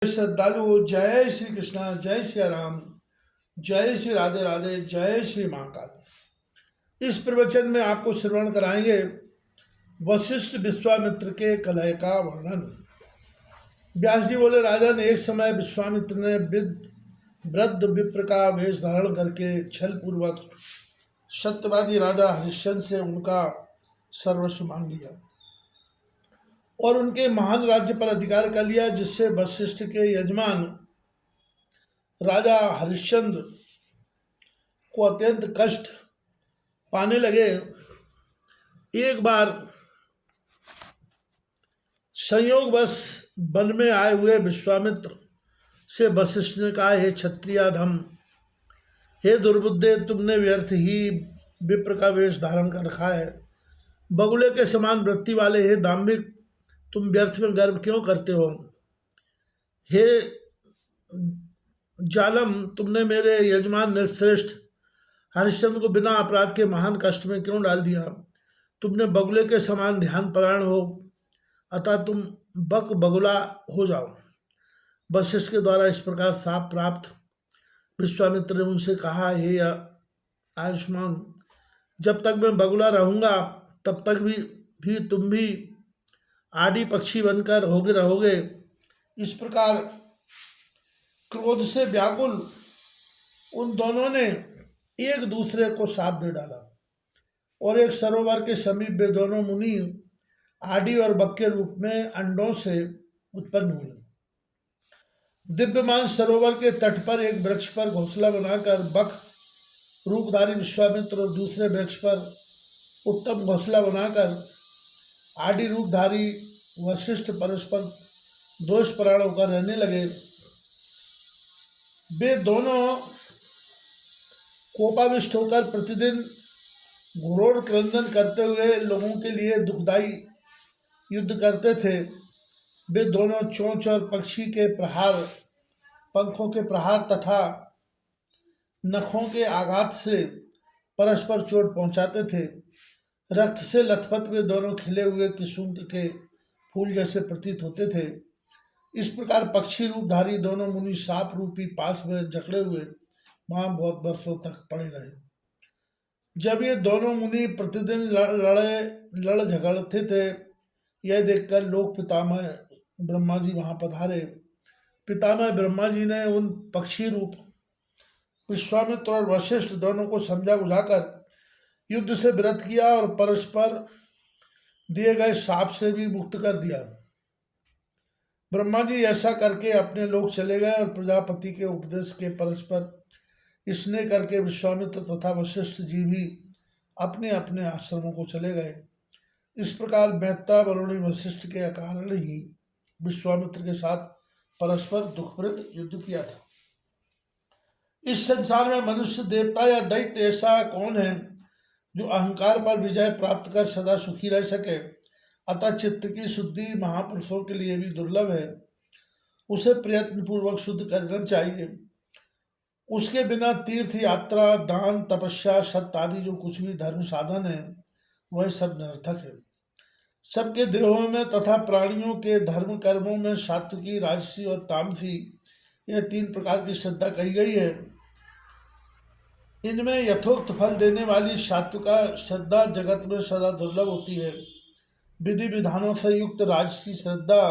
श्रद्धालु, जय श्री कृष्णा, जय श्री राम, जय श्री राधे राधे, जय श्री महाकाल। इस प्रवचन में आपको श्रवण कराएंगे वशिष्ठ विश्वामित्र के कलह का वर्णन। व्यास जी बोले, राजा ने एक समय विश्वामित्र ने वृद्ध विप्र का वेश धारण करके छल पूर्वक सत्यवादी राजा हरिश्चंद्र से उनका सर्वस्व मांग लिया और उनके महान राज्य पर अधिकार कर लिया, जिससे वशिष्ठ के यजमान राजा हरिश्चंद्र को अत्यंत कष्ट पाने लगे। एक बार संयोगवश वन में आए हुए विश्वामित्र से वशिष्ठ ने कहा, हे क्षत्रियाधम, हे दुर्बुद्धे, तुमने व्यर्थ ही विप्र का वेश धारण कर रखा है। बगुले के समान वृत्ति वाले हे दाम्भिक, तुम व्यर्थ में गर्व क्यों करते हो? हे जालम, तुमने मेरे यजमान निर्श्रेष्ठ हरिश्चंद्र को बिना अपराध के महान कष्ट में क्यों डाल दिया? तुमने बगुले के समान ध्यान परायण हो, अतः तुम बगुला हो जाओ। वशिष्ठ के द्वारा इस प्रकार शाप प्राप्त विश्वामित्र ने उनसे कहा, हे आयुष्मान, जब तक मैं बगुला रहूँगा तब तक भी तुम भी आदि पक्षी बनकर रहोगे। इस प्रकार क्रोध से व्याकुल उन दोनों ने एक दूसरे को शाप दे डाला और एक सरोवर के समीप वे दोनों मुनि आदि और बक के रूप में अंडों से उत्पन्न हुए। दिव्यमान सरोवर के तट पर एक वृक्ष पर घोंसला बनाकर बक रूपधारी विश्वामित्र और दूसरे वृक्ष पर उत्तम घोंसला बनाकर आदि रूपधारी वशिष्ठ परस्पर दोषपरायण होकर रहने लगे। वे दोनों कोपाविष्ट होकर प्रतिदिन घोर क्रंदन करते हुए लोगों के लिए दुखदायी युद्ध करते थे। वे दोनों चोंच और पक्षी के प्रहार, पंखों के प्रहार तथा नखों के आघात से परस्पर चोट पहुंचाते थे। रक्त से लथपथ वे दोनों खिले हुए किशुंक के फूल जैसे प्रतीत होते थे। इस प्रकार पक्षी रूपधारी दोनों मुनि साप रूपी पास में जकड़े हुए वहां बहुत वर्षों तक पड़े रहे। जब ये दोनों मुनि प्रतिदिन लड़ झगड़ते थे, यह देखकर लोक पितामह ब्रह्मा जी वहां पधारे। पितामह ब्रह्मा जी ने उन पक्षी रूप विश्वामित्र और वशिष्ठ दोनों को समझा बुझाकर युद्ध से विरत किया और परस्पर दिए गए शाप से भी मुक्त कर दिया। ब्रह्मा जी ऐसा करके अपने लोक चले गए और प्रजापति के उपदेश के परस्पर स्नेह करके विश्वामित्र तथा वशिष्ठ जी भी अपने अपने आश्रमों को चले गए। इस प्रकार मैत्रा वरुणी वशिष्ठ के कारण ही विश्वामित्र के साथ परस्पर दुखप्रद युद्ध किया था। इस संसार में मनुष्य, देवता या दैत्य ऐसा कौन है जो अहंकार पर विजय प्राप्त कर सदा सुखी रह सके? अतः चित्त की शुद्धि महापुरुषों के लिए भी दुर्लभ है। उसे प्रयत्न पूर्वक शुद्ध करना चाहिए। उसके बिना तीर्थ यात्रा, दान, तपस्या, सत्य आदि जो कुछ भी धर्म साधन है, वह सब निरर्थक है। सबके देहों में तथा प्राणियों के धर्म कर्मों में सात्विकी, राजसी और तामसी, यह तीन प्रकार की श्रद्धा कही गई है। इनमें यथोक्त फल देने वाली सात्विका श्रद्धा जगत में सदा दुर्लभ होती है। विधि विधानों से युक्त राजसी श्रद्धा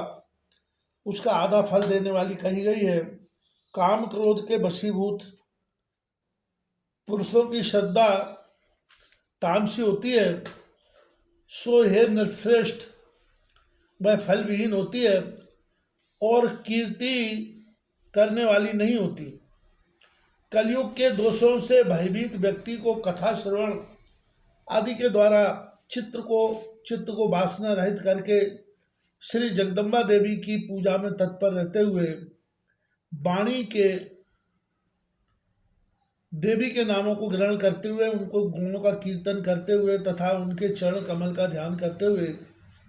उसका आधा फल देने वाली कही गई है। काम क्रोध के वशीभूत पुरुषों की श्रद्धा तामसी होती है। सो हे निर्श्रेष्ठ, वह फल विहीन होती है और कीर्ति करने वाली नहीं होती। कलयुग के दोषों से भयभीत व्यक्ति को कथा श्रवण आदि के द्वारा चित्त को वासना रहित करके श्री जगदम्बा देवी की पूजा में तत्पर रहते हुए वाणी के देवी के नामों को ग्रहण करते हुए, उनको गुणों का कीर्तन करते हुए तथा उनके चरण कमल का ध्यान करते हुए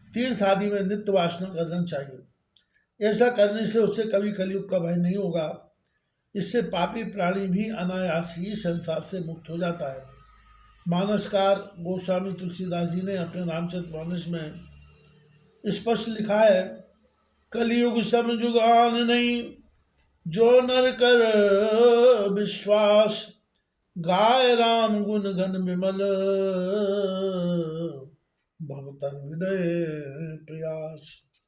तीर्थ आदि में नित्य वासना करना चाहिए। ऐसा करने से उसे कभी कलयुग का भय नहीं होगा। इससे पापी प्राणी भी अनायास ही संसार से मुक्त हो जाता है। मानसकार गोस्वामी तुलसीदास जी ने अपने रामचरितमानस में स्पष्ट लिखा है कलयुग समजुगान नहीं, जो नर कर विश्वास, गाय राम गुण गण विमल, भवतर विनय प्रयास।